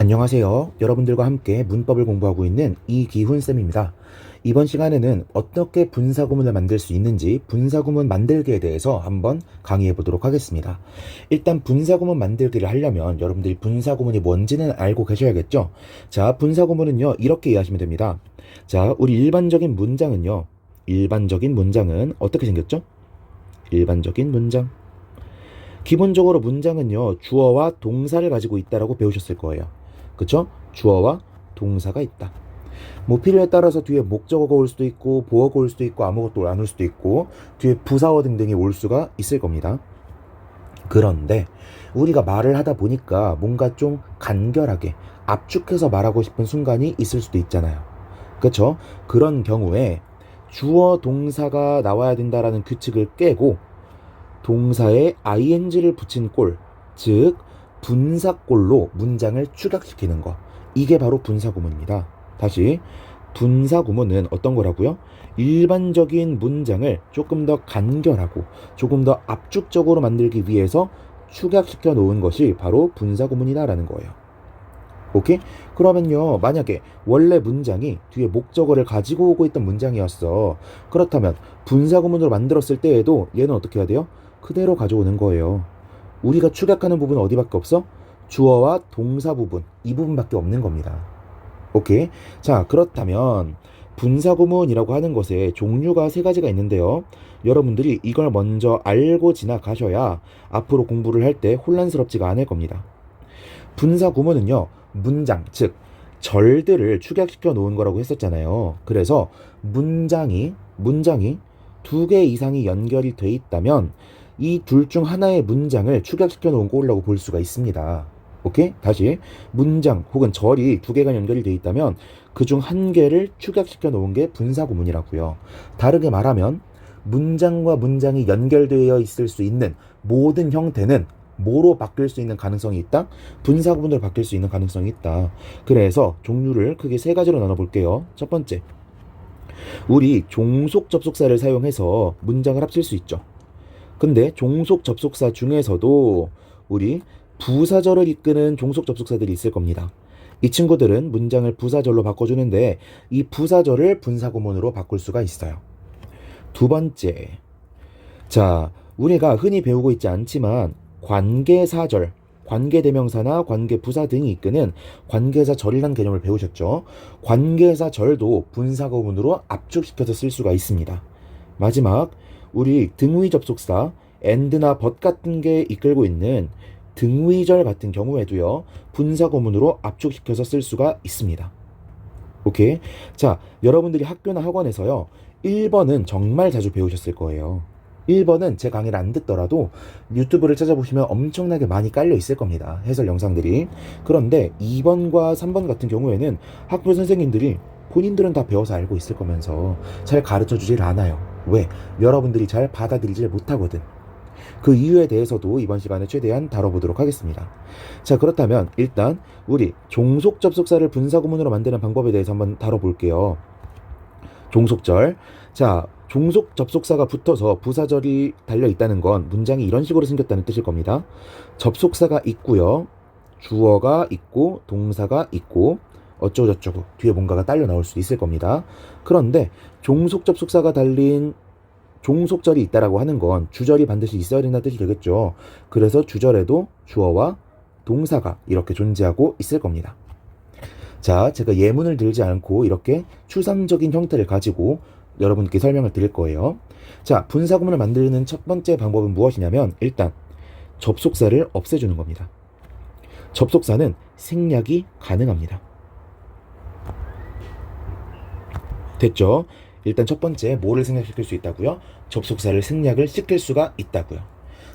안녕하세요. 여러분들과 함께 문법을 공부하고 있는 이기훈쌤입니다. 이번 시간에는 어떻게 분사구문을 만들 수 있는지 분사구문 만들기에 대해서 한번 강의해 보도록 하겠습니다. 일단 분사구문 만들기를 하려면 여러분들이 분사구문이 뭔지는 알고 계셔야겠죠? 자, 분사구문은요, 이렇게 이해하시면 됩니다. 자, 우리 일반적인 문장은 어떻게 생겼죠? 일반적인 문장. 기본적으로 문장은요, 주어와 동사를 가지고 있다라고 배우셨을 거예요. 그쵸? 주어와 동사가 있다. 뭐 필요에 따라서 뒤에 목적어가 올 수도 있고 보어가 올 수도 있고 아무것도 안 올 수도 있고 뒤에 부사어 등등이 올 수가 있을 겁니다. 그런데 우리가 말을 하다 보니까 뭔가 좀 간결하게 압축해서 말하고 싶은 순간이 있을 수도 있잖아요. 그쵸? 그런 경우에 주어 동사가 나와야 된다라는 규칙을 깨고 동사에 ing를 붙인 꼴, 즉 분사꼴로 문장을 축약시키는 거. 이게 바로 분사구문입니다. 다시, 분사구문은 어떤 거라고요? 일반적인 문장을 조금 더 간결하고 조금 더 압축적으로 만들기 위해서 축약시켜 놓은 것이 바로 분사구문이다라는 거예요. 오케이? 그러면요, 만약에 원래 문장이 뒤에 목적어를 가지고 오고 있던 문장이었어. 그렇다면 분사구문으로 만들었을 때에도 얘는 어떻게 해야 돼요? 그대로 가져오는 거예요. 우리가 축약하는 부분은 어디밖에 없어? 주어와 동사 부분, 이 부분밖에 없는 겁니다. 오케이? 자, 그렇다면 분사구문이라고 하는 것에 종류가 세 가지가 있는데요. 여러분들이 이걸 먼저 알고 지나가셔야 앞으로 공부를 할 때 혼란스럽지가 않을 겁니다. 분사구문은요, 문장, 즉 절들을 축약시켜 놓은 거라고 했었잖아요. 그래서 문장이 두 개 이상이 연결이 돼 있다면 이 둘 중 하나의 문장을 축약시켜 놓은 꼴이라고 볼 수가 있습니다. 오케이? 다시, 문장 혹은 절이 두 개가 연결이 돼 있다면 그 중 한 개를 축약시켜 놓은 게 분사구문이라고요. 다르게 말하면 문장과 문장이 연결되어 있을 수 있는 모든 형태는 뭐로 바뀔 수 있는 가능성이 있다? 분사구문으로 바뀔 수 있는 가능성이 있다. 그래서 종류를 크게 세 가지로 나눠볼게요. 첫 번째, 우리 종속 접속사를 사용해서 문장을 합칠 수 있죠. 근데 종속 접속사 중에서도 우리 부사절을 이끄는 종속 접속사들이 있을 겁니다. 이 친구들은 문장을 부사절로 바꿔주는데 이 부사절을 분사구문으로 바꿀 수가 있어요. 두 번째, 자, 우리가 흔히 배우고 있지 않지만 관계사절, 관계대명사나 관계부사 등이 이끄는 관계사절이라는 개념을 배우셨죠. 관계사절도 분사구문으로 압축시켜서 쓸 수가 있습니다. 마지막, 우리 등위 접속사 and나 but 같은 게 이끌고 있는 등위절 같은 경우에도요, 분사구문으로 압축시켜서 쓸 수가 있습니다. 오케이? 자, 여러분들이 학교나 학원에서요, 1번은 정말 자주 배우셨을 거예요. 1번은 제 강의를 안 듣더라도 유튜브를 찾아보시면 엄청나게 많이 깔려 있을 겁니다. 해설 영상들이. 그런데 2번과 3번 같은 경우에는 학교 선생님들이 본인들은 다 배워서 알고 있을 거면서 잘 가르쳐 주질 않아요. 왜? 여러분들이 잘 받아들이질 못하거든. 그 이유에 대해서도 이번 시간에 최대한 다뤄보도록 하겠습니다. 자, 그렇다면 일단 우리 종속 접속사를 분사구문으로 만드는 방법에 대해서 한번 다뤄볼게요. 종속절. 자, 종속 접속사가 붙어서 부사절이 달려있다는 건 문장이 이런 식으로 생겼다는 뜻일 겁니다. 접속사가 있고요, 주어가 있고 동사가 있고 어쩌고저쩌고 뒤에 뭔가가 딸려 나올 수 있을 겁니다. 그런데 종속 접속사가 달린 종속절이 있다라고 하는 건 주절이 반드시 있어야 된다는 뜻이 되겠죠. 그래서 주절에도 주어와 동사가 이렇게 존재하고 있을 겁니다. 자, 제가 예문을 들지 않고 이렇게 추상적인 형태를 가지고 여러분께 설명을 드릴 거예요. 자, 분사구문을 만드는 첫 번째 방법은 무엇이냐면 일단 접속사를 없애주는 겁니다. 접속사는 생략이 가능합니다. 됐죠? 일단 첫 번째, 뭐를 생략시킬 수 있다고요? 접속사를 생략을 시킬 수가 있다고요.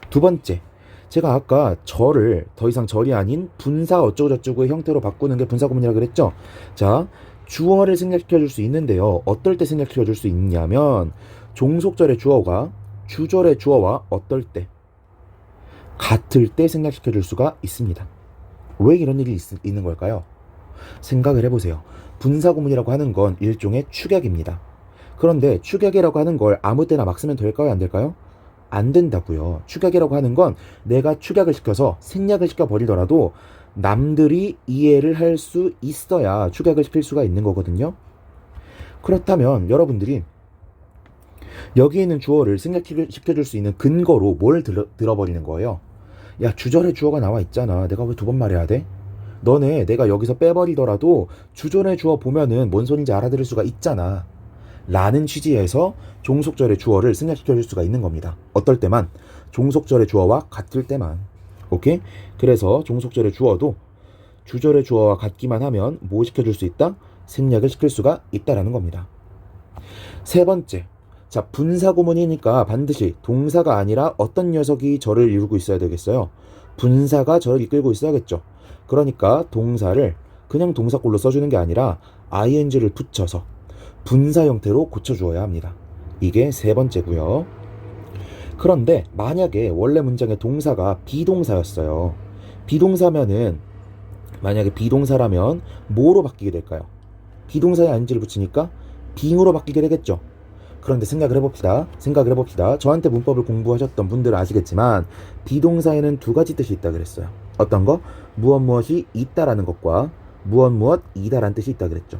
두 번째, 제가 아까 절을 더 이상 절이 아닌 분사 어쩌고저쩌고의 형태로 바꾸는 게 분사구문이라고 그랬죠? 자, 주어를 생략시켜 줄 수 있는데요. 어떨 때 생략시켜 줄 수 있냐면 종속절의 주어가 주절의 주어와 어떨 때 같을 때 생략시켜 줄 수가 있습니다. 왜 이런 일이 있는 걸까요? 생각을 해보세요. 분사구문이라고 하는 건 일종의 축약입니다. 그런데 축약이라고 하는 걸 아무 때나 막 쓰면 될까요? 안 될까요? 안 된다고요. 축약이라고 하는 건 내가 축약을 시켜서 생략을 시켜버리더라도 남들이 이해를 할 수 있어야 축약을 시킬 수가 있는 거거든요. 그렇다면 여러분들이 여기 있는 주어를 생략시켜줄 수 있는 근거로 뭘 들어버리는 거예요? 야, 주절에 주어가 나와 있잖아. 내가 왜 두 번 말해야 돼? 너네 내가 여기서 빼버리더라도 주절의 주어 보면은 뭔 소린지 알아들을 수가 있잖아. 라는 취지에서 종속절의 주어를 생략시켜줄 수가 있는 겁니다. 어떨 때만? 종속절의 주어와 같을 때만. 오케이? 그래서 종속절의 주어도 주절의 주어와 같기만 하면 뭐 시켜줄 수 있다? 생략을 시킬 수가 있다라는 겁니다. 세 번째. 자, 분사구문이니까 반드시 동사가 아니라 어떤 녀석이 절을 이루고 있어야 되겠어요? 분사가 절을 이끌고 있어야겠죠. 그러니까 동사를 그냥 동사꼴로 써주는 게 아니라 ing를 붙여서 분사 형태로 고쳐주어야 합니다. 이게 세 번째고요. 그런데 만약에 원래 문장의 동사가 비동사였어요. 비동사면은 만약에 비동사라면 뭐로 바뀌게 될까요? 비동사에 ing를 붙이니까 being으로 바뀌게 되겠죠. 그런데 생각을 해봅시다. 저한테 문법을 공부하셨던 분들은 아시겠지만 비동사에는 두 가지 뜻이 있다 그랬어요. 어떤 거? 무엇이 있다라는 것과 무엇이다라는 뜻이 있다 그랬죠.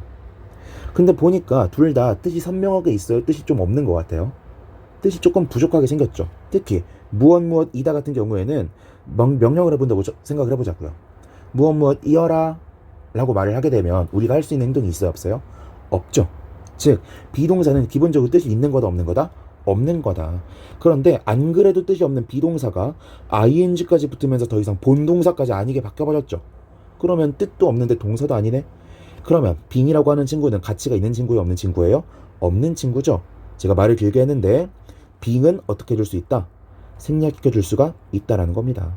근데 보니까 둘 다 뜻이 선명하게 있어요? 뜻이 좀 없는 것 같아요? 뜻이 조금 부족하게 생겼죠. 특히 무엇이다 같은 경우에는 명령을 해본다고 생각을 해보자고요. 무엇이어라 라고 말을 하게 되면 우리가 할 수 있는 행동이 있어요? 없어요? 없죠. 즉 비동사는 기본적으로 뜻이 있는 거다 없는 거다? 없는 거다. 그런데 안 그래도 뜻이 없는 비동사가 ing까지 붙으면서 더 이상 본동사까지 아니게 바뀌어버렸죠. 그러면 뜻도 없는데 동사도 아니네? 그러면 being이라고 하는 친구는 가치가 있는 친구예요? 없는 친구예요? 없는 친구죠. 제가 말을 길게 했는데 being은 어떻게 해줄 수 있다? 생략시켜줄 수가 있다라는 겁니다.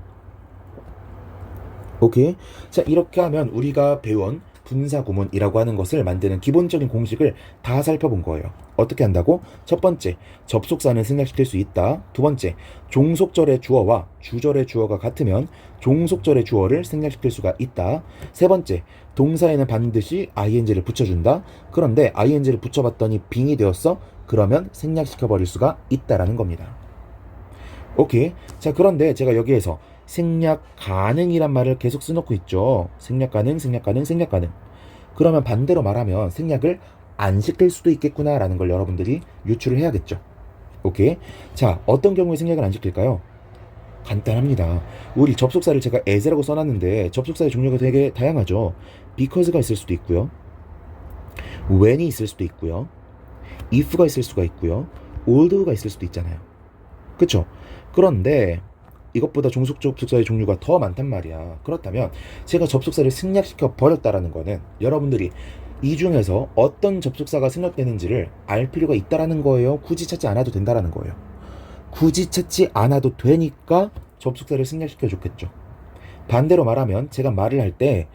오케이? 자, 이렇게 하면 우리가 배운 분사구문이라고 하는 것을 만드는 기본적인 공식을 다 살펴본 거예요. 어떻게 한다고? 첫 번째, 접속사는 생략시킬 수 있다. 두 번째, 종속절의 주어와 주절의 주어가 같으면 종속절의 주어를 생략시킬 수가 있다. 세 번째, 동사에는 반드시 ing를 붙여준다. 그런데 ing를 붙여봤더니 being이 되었어? 그러면 생략시켜버릴 수가 있다라는 겁니다. 오케이. 자, 그런데 제가 여기에서 생략 가능이란 말을 계속 써놓고 있죠. 생략 가능. 그러면 반대로 말하면 생략을 안 시킬 수도 있겠구나 라는 걸 여러분들이 유추를 해야겠죠. 오케이. 자, 어떤 경우에 생략을 안 시킬까요? 간단합니다. 우리 접속사를 제가 as라고 써놨는데 접속사의 종류가 되게 다양하죠. because가 있을 수도 있고요, when이 있을 수도 있고요, if가 있을 수가 있고요, although가 있을 수도 있잖아요. 그쵸? 그런데 이것보다 종속 접속사의 종류가 더 많단 말이야. 그렇다면 제가 접속사를 생략시켜 버렸다라는 거는 여러분들이 이 중에서 어떤 접속사가 생략되는지를 알 필요가 있다라는 거예요. 굳이 찾지 않아도 된다라는 거예요. 굳이 찾지 않아도 되니까 접속사를 생략시켜 줬겠죠. 반대로 말하면 제가 말을 할 때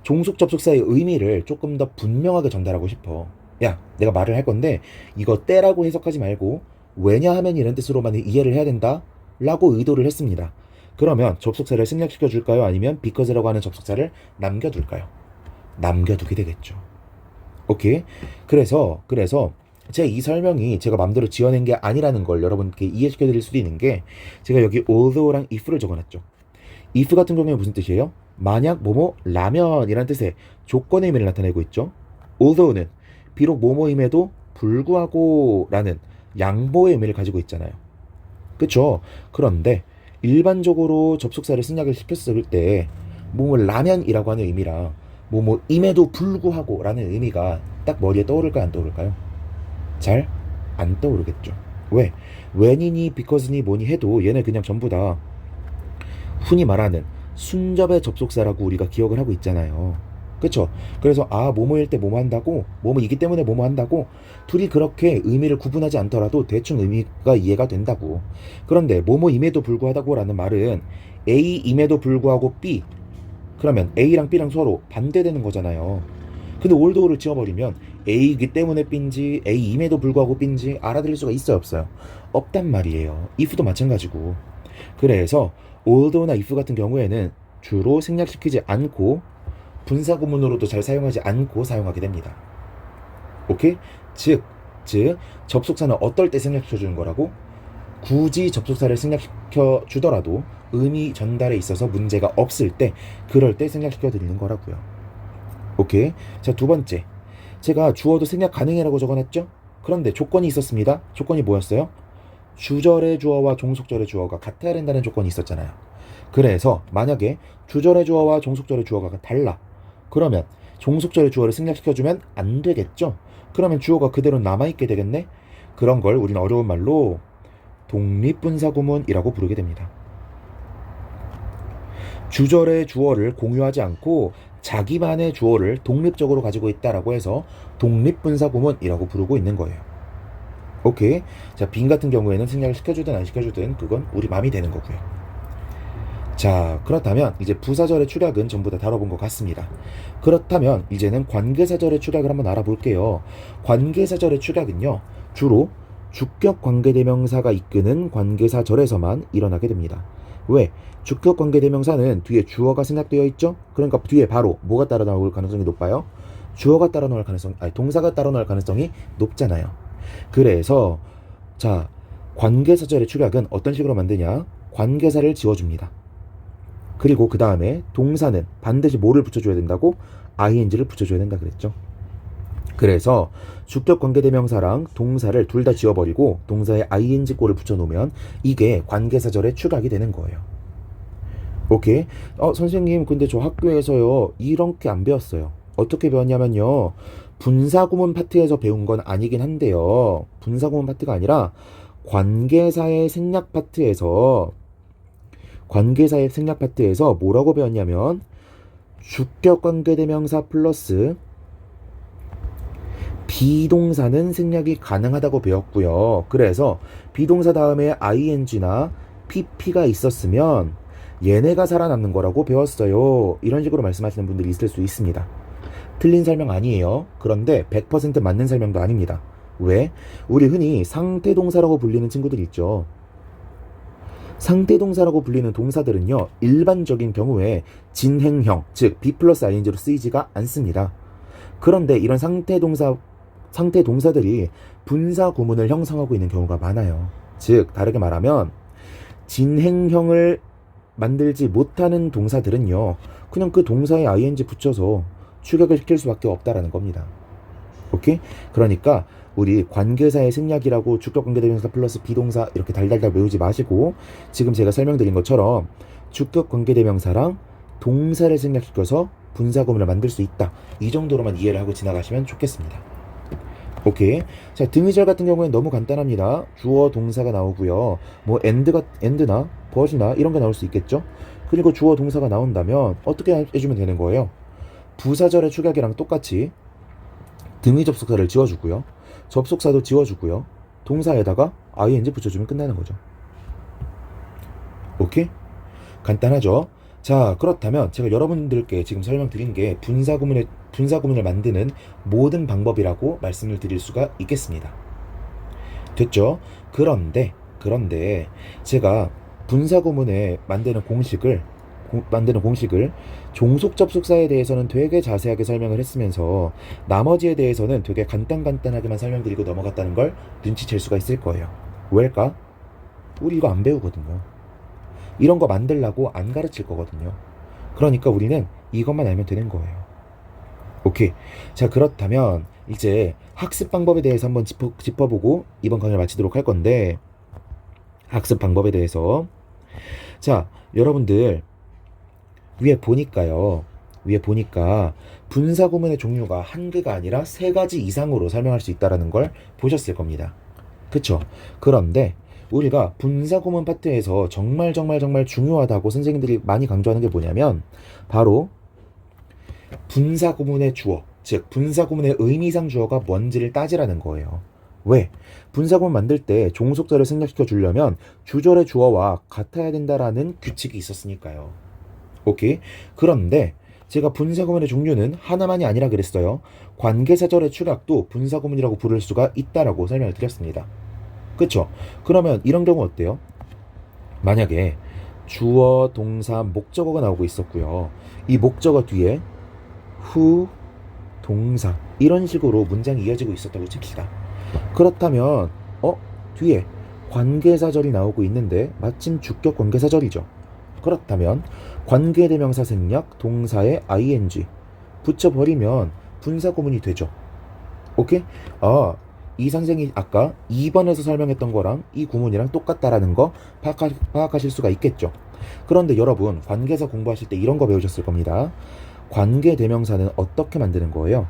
종속 접속사의 의미를 조금 더 분명하게 전달하고 싶어. 야, 내가 말을 할 건데 이거 때라고 해석하지 말고 왜냐하면 이런 뜻으로만 이해를 해야 된다 라고 의도를 했습니다. 그러면 접속사를 생략시켜 줄까요? 아니면 because라고 하는 접속사를 남겨둘까요? 남겨두게 되겠죠. 오케이. 그래서 제 이 설명이 제가 맘대로 지어낸 게 아니라는 걸 여러분께 이해시켜 드릴 수도 있는 게 제가 여기 although랑 if를 적어놨죠. if 같은 경우에 무슨 뜻이에요? 만약 라면이라는 뜻의 조건의 의미를 나타내고 있죠. although는 비록 뭐뭐임에도 불구하고 라는 양보의 의미를 가지고 있잖아요. 그쵸? 그런데 일반적으로 접속사를 생략을 시켰을 때 라면이라고 하는 의미랑 임에도 불구하고 라는 의미가 딱 머리에 떠오를까요? 안 떠오를까요? 잘 안 떠오르겠죠. 왜? when이니 because니 뭐니 해도 얘네 그냥 전부 다 흔히 말하는 순접의 접속사라고 우리가 기억을 하고 있잖아요. 그쵸? 그래서 뭐뭐일 때 뭐뭐 한다고, 뭐뭐이기 때문에 뭐뭐 한다고, 둘이 그렇게 의미를 구분하지 않더라도 대충 의미가 이해가 된다고. 그런데 뭐뭐임에도 불구하다고 라는 말은 A임에도 불구하고 B, 그러면 A랑 B랑 서로 반대되는 거잖아요. 근데 although를 지워버리면 A이기 때문에 B인지 A임에도 불구하고 B인지 알아들을 수가 있어요, 없어요? 없단 말이에요. if도 마찬가지고. 그래서 although나 if 같은 경우에는 주로 생략시키지 않고 분사구문으로도 잘 사용하지 않고 사용하게 됩니다. 오케이? 즉 접속사는 어떨 때 생략시켜주는 거라고? 굳이 접속사를 생략시켜 주더라도 의미 전달에 있어서 문제가 없을 때, 그럴 때 생략시켜 드리는 거라고요. 오케이. 자, 두 번째. 제가 주어도 생략 가능이라고 적어놨죠? 그런데 조건이 있었습니다. 조건이 뭐였어요? 주절의 주어와 종속절의 주어가 같아야 된다는 조건이 있었잖아요. 그래서 만약에 주절의 주어와 종속절의 주어가 달라. 그러면 종속절의 주어를 생략시켜주면 안 되겠죠? 그러면 주어가 그대로 남아있게 되겠네? 그런 걸 우리는 어려운 말로 독립분사구문이라고 부르게 됩니다. 주절의 주어를 공유하지 않고 자기만의 주어를 독립적으로 가지고 있다라고 해서 독립분사구문이라고 부르고 있는 거예요. 오케이. 자, 빈 같은 경우에는 생략을 시켜주든 안 시켜주든 그건 우리 맘이 되는 거고요. 자, 그렇다면 이제 부사절의 축약은 전부 다 다뤄본 것 같습니다. 그렇다면 이제는 관계사절의 축약을 한번 알아볼게요. 관계사절의 축약은요, 주로 주격 관계대명사가 이끄는 관계사절에서만 일어나게 됩니다. 왜? 주격 관계대명사는 뒤에 주어가 생략되어 있죠? 그러니까 뒤에 바로 뭐가 따라 나올 가능성이 높아요? 주어가 따라 나올 가능성, 아니 동사가 따라 나올 가능성이 높잖아요. 그래서 자, 관계사절의 축약은 어떤 식으로 만드냐? 관계사를 지워줍니다. 그리고 그 다음에 동사는 반드시 뭐를 붙여줘야 된다고? ing를 붙여줘야 된다 그랬죠. 그래서 주격 관계대명사랑 동사를 둘 다 지워버리고 동사에 ing 꼴을 붙여놓으면 이게 관계사절의 축약이 되는 거예요. 오케이. 선생님 근데 저 학교에서요 이렇게 안 배웠어요. 어떻게 배웠냐면요, 분사구문 파트에서 배운 건 아니긴 한데요, 분사구문 파트가 아니라 관계사의 생략 파트에서 뭐라고 배웠냐면 주격 관계대명사 플러스 비동사는 생략이 가능하다고 배웠고요. 그래서 비동사 다음에 ing나 pp가 있었으면 얘네가 살아남는 거라고 배웠어요. 이런 식으로 말씀하시는 분들이 있을 수 있습니다. 틀린 설명 아니에요. 그런데 100% 맞는 설명도 아닙니다. 왜? 우리 흔히 상태동사라고 불리는 친구들 있죠. 상태동사라고 불리는 동사들은요, 일반적인 경우에 진행형, 즉 be 플러스 ing로 쓰이지가 않습니다. 그런데 이런 상태동사들이 분사구문을 형성하고 있는 경우가 많아요. 즉 다르게 말하면 진행형을 만들지 못하는 동사들은요, 그냥 그 동사에 ing 붙여서 축약을 시킬 수밖에 없다라는 겁니다. 오케이? 그러니까 우리 관계사의 생략이라고 주격 관계대명사 플러스 비동사 이렇게 달달달 외우지 마시고, 지금 제가 설명드린 것처럼 주격 관계대명사랑 동사를 생략시켜서 분사구문을 만들 수 있다, 이 정도로만 이해를 하고 지나가시면 좋겠습니다. 오케이. 자, 등위절 같은 경우에는 너무 간단합니다. 주어 동사가 나오고요, 뭐 end나 but이나 이런 게 나올 수 있겠죠. 그리고 주어 동사가 나온다면 어떻게 해주면 되는 거예요? 부사절의 축약이랑 똑같이 등위 접속사를 지워주고요, 접속사도 지워주고요, 동사에다가 ing 붙여주면 끝나는 거죠. 오케이? 간단하죠? 자, 그렇다면 제가 여러분들께 지금 설명드린 게 분사구문을 만드는 모든 방법이라고 말씀을 드릴 수가 있겠습니다. 됐죠? 그런데 제가 분사구문에 만드는 공식을 종속 접속사에 대해서는 되게 자세하게 설명을 했으면서 나머지에 대해서는 되게 간단하게만 설명드리고 넘어갔다는 걸 눈치챌 수가 있을 거예요. 왜일까? 우리 이거 안 배우거든요. 이런 거 만들라고 안 가르칠 거거든요. 그러니까 우리는 이것만 알면 되는 거예요. 오케이. 자, 그렇다면 이제 학습 방법에 대해서 한번 짚어보고 이번 강의를 마치도록 할 건데, 학습 방법에 대해서, 자, 여러분들 위에 보니까 분사구문의 종류가 한 개가 아니라 3가지 이상으로 설명할 수 있다는 걸 보셨을 겁니다. 그쵸? 그런데 우리가 분사구문 파트에서 정말 중요하다고 선생님들이 많이 강조하는 게 뭐냐면 바로 분사구문의 주어, 즉 분사구문의 의미상 주어가 뭔지를 따지라는 거예요. 왜? 분사구문 만들 때 종속절을 생략시켜 주려면 주절의 주어와 같아야 된다라는 규칙이 있었으니까요. 오케이? 그런데 제가 분사구문의 종류는 하나만이 아니라 그랬어요. 관계사절의 축약도 분사구문이라고 부를 수가 있다라고 설명을 드렸습니다. 그쵸? 그러면 이런 경우 어때요? 만약에 주어, 동사, 목적어가 나오고 있었고요, 이 목적어 뒤에 후, 동사 이런 식으로 문장이 이어지고 있었다고 칩시다. 그렇다면 뒤에 관계사절이 나오고 있는데 마침 주격 관계사절이죠. 그렇다면 관계대명사 생략 동사에 ing 붙여버리면 분사구문이 되죠. 오케이? 이 선생이 아까 2번에서 설명했던 거랑 이 구문이랑 똑같다라는 거 파악하실 수가 있겠죠. 그런데 여러분 관계사 공부하실 때 이런 거 배우셨을 겁니다. 관계대명사는 어떻게 만드는 거예요?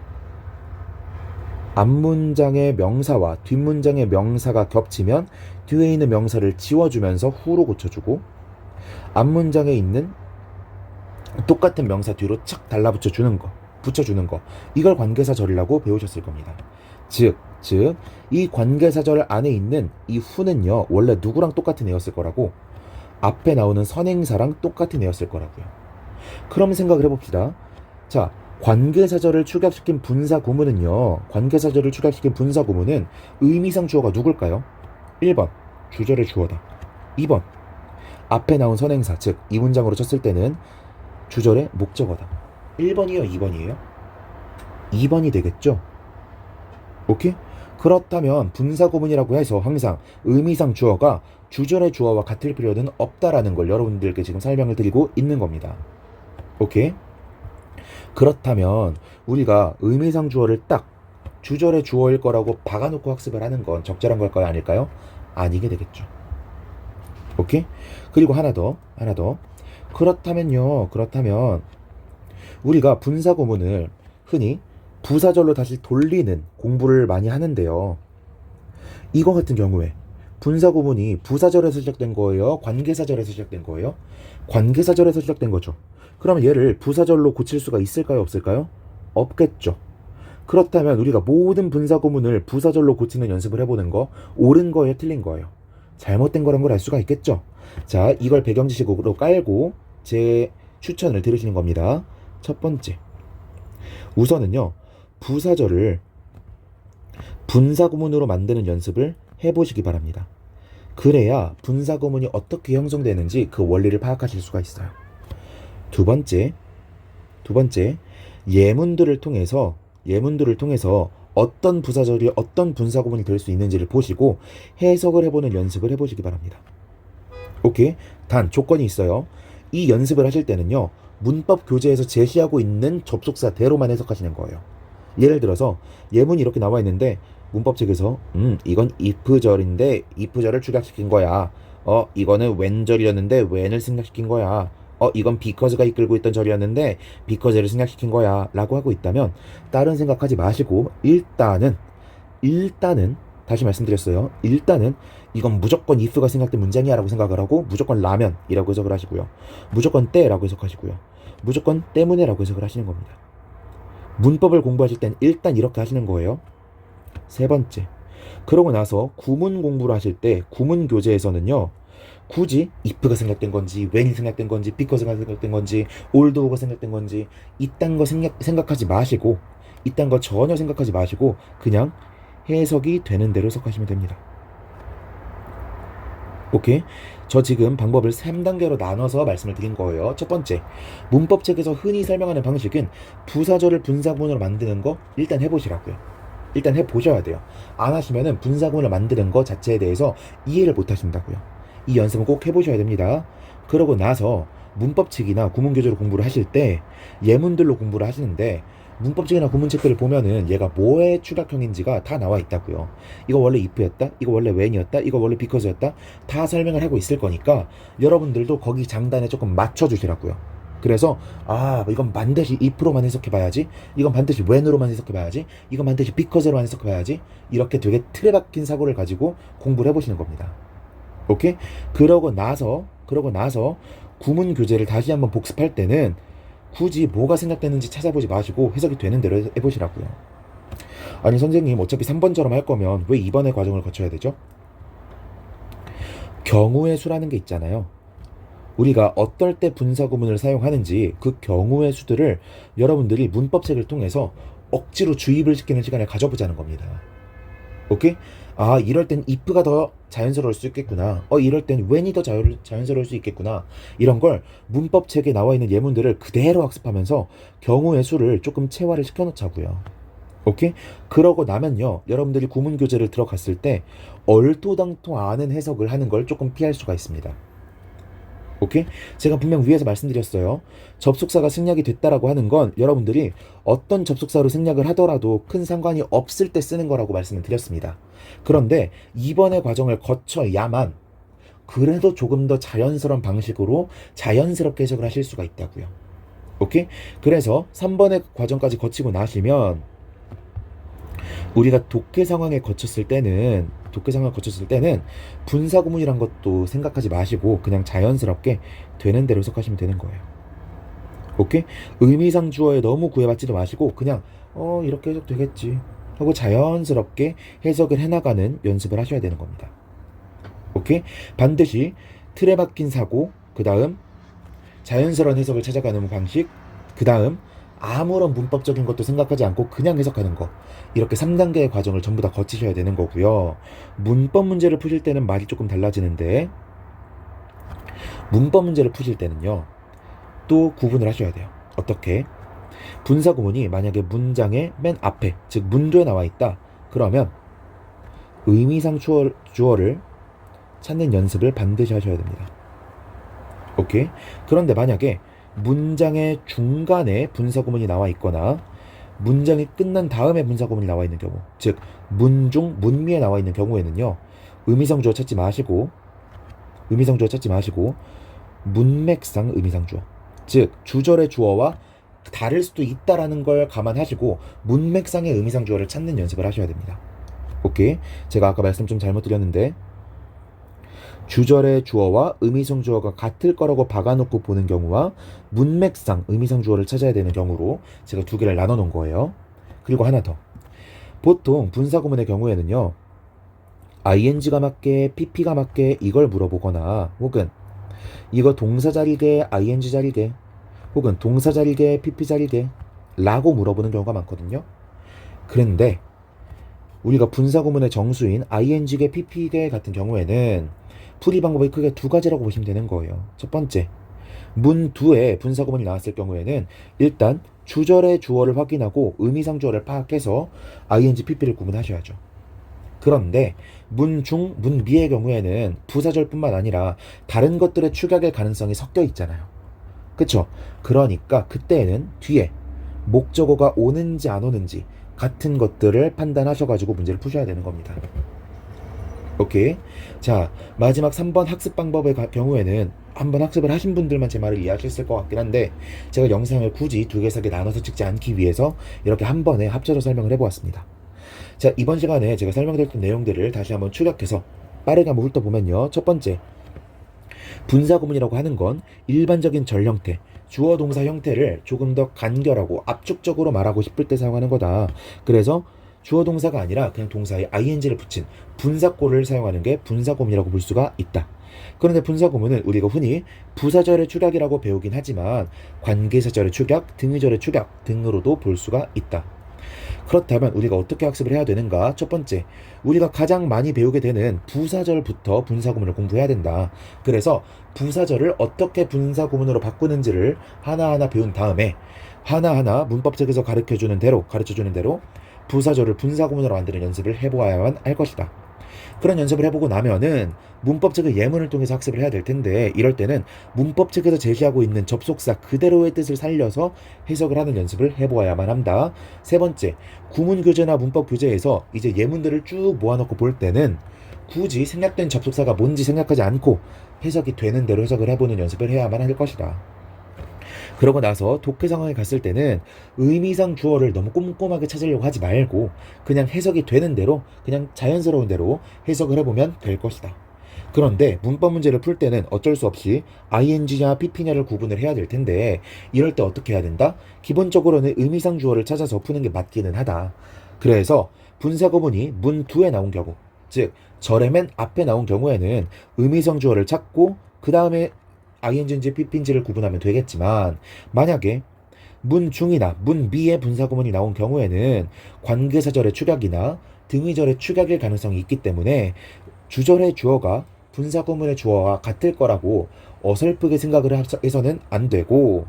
앞문장의 명사와 뒷문장의 명사가 겹치면 뒤에 있는 명사를 지워주면서 후로 고쳐주고, 앞문장에 있는 똑같은 명사 뒤로 착 달라붙여주는 거, 붙여주는 거, 이걸 관계사절이라고 배우셨을 겁니다. 즉 이 관계사절 안에 있는 이 후는요 원래 누구랑 똑같은 애였을 거라고, 앞에 나오는 선행사랑 똑같은 애였을 거라고요. 그럼 생각을 해봅시다. 자, 관계사절을 축약시킨 분사구문은요, 관계사절을 축약시킨 분사구문은 의미상 주어가 누굴까요? 1번 주절의 주어다. 2번 앞에 나온 선행사, 즉 이 문장으로 쳤을 때는 주절의 목적어다. 1번이요 2번이에요? 2번이 되겠죠? 오케이? 그렇다면 분사구문이라고 해서 항상 의미상 주어가 주절의 주어와 같을 필요는 없다라는 걸 여러분들께 지금 설명을 드리고 있는 겁니다. 오케이? 그렇다면 우리가 의미상 주어를 딱 주절의 주어일 거라고 박아놓고 학습을 하는 건 적절한 걸까요? 아닐까요? 아니게 되겠죠. 오케이? 그리고 하나 더. 그렇다면 우리가 분사구문을 흔히 부사절로 다시 돌리는 공부를 많이 하는데요. 이거 같은 경우에 분사구문이 부사절에서 시작된 거예요? 관계사절에서 시작된 거예요? 관계사절에서 시작된 거죠. 그러면 얘를 부사절로 고칠 수가 있을까요? 없을까요? 없겠죠. 그렇다면 우리가 모든 분사구문을 부사절로 고치는 연습을 해보는 거 옳은 거예요? 틀린 거예요? 잘못된 거란 걸 알 수가 있겠죠. 자, 이걸 배경지식으로 깔고 제 추천을 들으시는 겁니다. 첫 번째, 우선은요 부사절을 분사구문으로 만드는 연습을 해보시기 바랍니다. 그래야 분사구문이 어떻게 형성되는지 그 원리를 파악하실 수가 있어요. 두 번째, 예문들을 통해서 어떤 부사절이 어떤 분사구문이 될 수 있는지를 보시고 해석을 해보는 연습을 해보시기 바랍니다. 오케이? 단 조건이 있어요. 이 연습을 하실 때는요 문법 교재에서 제시하고 있는 접속사대로만 해석하시는 거예요. 예를 들어서 예문이 이렇게 나와 있는데 문법책에서 이건 if절인데 if절을 축약시킨 거야. 이거는 when절이었는데 when을 생략시킨 거야. 이건 because가 이끌고 있던 절이었는데 because를 생략시킨 거야 라고 하고 있다면 다른 생각하지 마시고 일단은 다시 말씀드렸어요. 일단은 이건 무조건 if가 생략된 문장이야 라고 생각을 하고 무조건 라면이라고 해석을 하시고요. 무조건 때라고 해석하시고요. 무조건 때문에 라고 해석을 하시는 겁니다. 문법을 공부하실 땐 일단 이렇게 하시는 거예요. 세 번째, 그러고 나서 구문 공부를 하실 때 구문 교재에서는요 굳이 if가 생략된 건지 when이 생략된 건지 because가 생략된 건지 althouggh가 생략된 건지 이딴 거 생각하지 마시고 이딴 거 전혀 생각하지 마시고 그냥 해석이 되는 대로 해석하시면 됩니다. 오케이? 저 지금 방법을 3단계로 나눠서 말씀을 드린 거예요. 첫 번째, 문법책에서 흔히 설명하는 방식은 부사절을 분사구문으로 만드는 거 일단 해보시라고요. 일단 해보셔야 돼요. 안 하시면은 분사구문을 만드는 거 자체에 대해서 이해를 못 하신다고요. 이 연습은 꼭 해보셔야 됩니다. 그러고 나서 문법책이나 구문교재로 공부를 하실 때 예문들로 공부를 하시는데 문법책이나 구문책들을 보면은 얘가 뭐의 추락형인지가 다 나와 있다고요. 이거 원래 if였다, 이거 원래 when이었다, 이거 원래 because였다 다 설명을 하고 있을 거니까 여러분들도 거기 장단에 조금 맞춰주시라고요. 그래서 이건 반드시 if로만 해석해봐야지, 이건 반드시 when으로만 해석해봐야지, 이건 반드시 because로만 해석해봐야지, 이렇게 되게 틀에 박힌 사고를 가지고 공부를 해보시는 겁니다. 오케이? 그러고 나서 구문 교재를 다시 한번 복습할 때는 굳이 뭐가 생략되는지 찾아보지 마시고 해석이 되는 대로 해보시라고요. 아니 선생님 어차피 3번처럼 할 거면 왜 2번의 과정을 거쳐야 되죠? 경우의 수라는 게 있잖아요. 우리가 어떨 때 분사구문을 사용하는지 그 경우의 수들을 여러분들이 문법책을 통해서 억지로 주입을 시키는 시간을 가져보자는 겁니다. 오케이? 이럴 땐 if가 더 자연스러울 수 있겠구나. 이럴 땐 when이 더 자연스러울 수 있겠구나. 이런 걸 문법책에 나와 있는 예문들을 그대로 학습하면서 경우의 수를 조금 체화를 시켜놓자고요. 오케이? 그러고 나면요, 여러분들이 구문 교재를 들어갔을 때 얼토당토 않은 해석을 하는 걸 조금 피할 수가 있습니다. 오케이? 제가 분명 위에서 말씀드렸어요. 접속사가 생략이 됐다라고 하는 건 여러분들이 어떤 접속사로 생략을 하더라도 큰 상관이 없을 때 쓰는 거라고 말씀을 드렸습니다. 그런데 이번의 과정을 거쳐야만 그래도 조금 더 자연스러운 방식으로 자연스럽게 해석을 하실 수가 있다고요. 오케이? 그래서 3번의 과정까지 거치고 나시면 우리가 독해 상황을 거쳤을 때는 분사 구문이란 것도 생각하지 마시고 그냥 자연스럽게 되는 대로 해석하시면 되는 거예요. 오케이? 의미상 주어에 너무 구애받지도 마시고 그냥 이렇게 해석 되겠지 하고 자연스럽게 해석을 해나가는 연습을 하셔야 되는 겁니다. 오케이? 반드시 틀에 박힌 사고, 그 다음 자연스러운 해석을 찾아가는 방식, 그 다음 아무런 문법적인 것도 생각하지 않고 그냥 해석하는 거, 이렇게 3단계의 과정을 전부 다 거치셔야 되는 거고요. 문법 문제를 푸실 때는 말이 조금 달라지는데, 문법 문제를 푸실 때는요 또 구분을 하셔야 돼요. 어떻게? 분사 구문이 만약에 문장의 맨 앞에, 즉 문도에 나와 있다, 그러면 의미상 주어를 찾는 연습을 반드시 하셔야 됩니다. 오케이? 그런데 만약에 문장의 중간에 분사 구문이 나와 있거나 문장이 끝난 다음에 분사 구문이 나와 있는 경우, 즉 문중, 문미에 나와 있는 경우에는요, 의미상 주어 찾지 마시고 문맥상 의미상 주어, 즉 주절의 주어와 다를 수도 있다라는 걸 감안하시고 문맥상의 의미상 주어를 찾는 연습을 하셔야 됩니다. 오케이? 제가 아까 말씀 좀 잘못 드렸는데, 주절의 주어와 의미상 주어가 같을 거라고 박아놓고 보는 경우와 문맥상 의미상 주어를 찾아야 되는 경우로 제가 두 개를 나눠 놓은 거예요. 그리고 하나 더. 보통 분사 구문의 경우에는요, ing가 맞게, pp가 맞게 이걸 물어보거나, 혹은 이거 동사 자리게, ing 자리게, 혹은 동사 자리게, pp 자리게 라고 물어보는 경우가 많거든요. 그런데 우리가 분사 구문의 정수인 ing계, pp계 같은 경우에는 풀이 방법이 크게 두 가지라고 보시면 되는 거예요. 첫 번째, 문2에 분사 구문이 나왔을 경우에는 일단 주절의 주어를 확인하고 의미상 주어를 파악해서 ing, pp를 구분하셔야죠. 그런데 문중, 문미의 경우에는 부사절뿐만 아니라 다른 것들의 축약의 가능성이 섞여 있잖아요. 그쵸? 그러니까 그때는 뒤에 목적어가 오는지 안 오는지 같은 것들을 판단하셔가지고 문제를 푸셔야 되는 겁니다. 오케이? 자, 마지막 3번 학습 방법의 경우에는 한번 학습을 하신 분들만 제 말을 이해하셨을 것 같긴 한데, 제가 영상을 굳이 두 개, 세 개 나눠서 찍지 않기 위해서 이렇게 한 번에 합쳐서 설명을 해보았습니다. 자, 이번 시간에 제가 설명드렸던 내용들을 다시 한번 축약해서 빠르게 한번 훑어보면요. 첫 번째, 분사 구문이라고 하는 건 일반적인 절 형태, 주어 동사 형태를 조금 더 간결하고 압축적으로 말하고 싶을 때 사용하는 거다. 그래서 주어 동사가 아니라 그냥 동사에 ing를 붙인 분사꼴을 사용하는 게 분사 구문이라고 볼 수가 있다. 그런데 분사 구문은 우리가 흔히 부사절의 축약이라고 배우긴 하지만 관계사절의 축약, 등의절의 축약 등으로도 볼 수가 있다. 그렇다면 우리가 어떻게 학습을 해야 되는가? 첫 번째, 우리가 가장 많이 배우게 되는 부사절부터 분사구문을 공부해야 된다. 그래서 부사절을 어떻게 분사구문으로 바꾸는지를 하나하나 배운 다음에 하나하나 문법책에서 가르쳐주는 대로 부사절을 분사구문으로 만드는 연습을 해보아야만 할 것이다. 그런 연습을 해보고 나면은 문법책의 예문을 통해서 학습을 해야 될 텐데, 이럴 때는 문법책에서 제시하고 있는 접속사 그대로의 뜻을 살려서 해석을 하는 연습을 해보아야만 한다. 세 번째, 구문 교재나 문법 교재에서 이제 예문들을 쭉 모아놓고 볼 때는 굳이 생략된 접속사가 뭔지 생각하지 않고 해석이 되는 대로 해석을 해보는 연습을 해야만 할 것이다. 그러고 나서 독해 상황에 갔을 때는 의미상 주어를 너무 꼼꼼하게 찾으려고 하지 말고 그냥 해석이 되는 대로, 그냥 자연스러운 대로 해석을 해보면 될 것이다. 그런데 문법 문제를 풀 때는 어쩔 수 없이 ing냐 pp냐를 구분을 해야 될 텐데, 이럴 때 어떻게 해야 된다? 기본적으로는 의미상 주어를 찾아서 푸는 게 맞기는 하다. 그래서 분사 구문이 문2에 나온 경우, 즉 절의 맨 앞에 나온 경우에는 의미상 주어를 찾고 그 다음에 ing인지 pp인지를 구분하면 되겠지만, 만약에 문중이나 문미의 분사구문이 나온 경우에는 관계사절의 축약이나 등의절의 축약일 가능성이 있기 때문에 주절의 주어가 분사구문의 주어와 같을 거라고 어설프게 생각을 해서는 안 되고,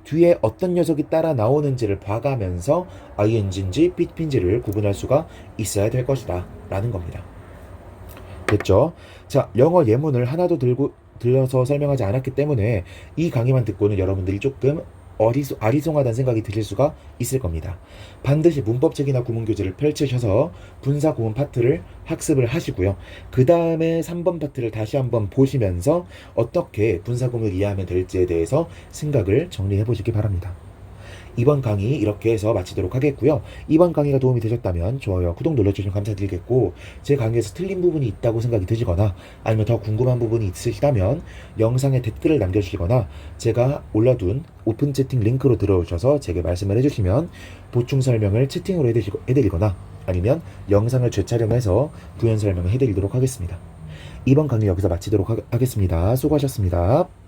뒤에 어떤 녀석이 따라 나오는지를 봐가면서 ing인지 PP인지를 구분할 수가 있어야 될 것이다 라는 겁니다. 됐죠? 자, 영어 예문을 하나도 들어서 설명하지 않았기 때문에 이 강의만 듣고는 여러분들이 조금 아리송하다는 생각이 드실 수가 있을 겁니다. 반드시 문법책이나 구문교재를 펼치셔서 분사구문 파트를 학습을 하시고요. 그 다음에 3번 파트를 다시 한번 보시면서 어떻게 분사구문을 이해하면 될지에 대해서 생각을 정리해 보시기 바랍니다. 이번 강의 이렇게 해서 마치도록 하겠고요. 이번 강의가 도움이 되셨다면 좋아요, 구독 눌러주시면 감사드리겠고, 제 강의에서 틀린 부분이 있다고 생각이 드시거나 아니면 더 궁금한 부분이 있으시다면 영상에 댓글을 남겨주시거나 제가 올려둔 오픈 채팅 링크로 들어오셔서 제게 말씀을 해주시면 보충 설명을 채팅으로 해드리거나 아니면 영상을 재촬영해서 부연 설명을 해드리도록 하겠습니다. 이번 강의 여기서 마치도록 하겠습니다. 수고하셨습니다.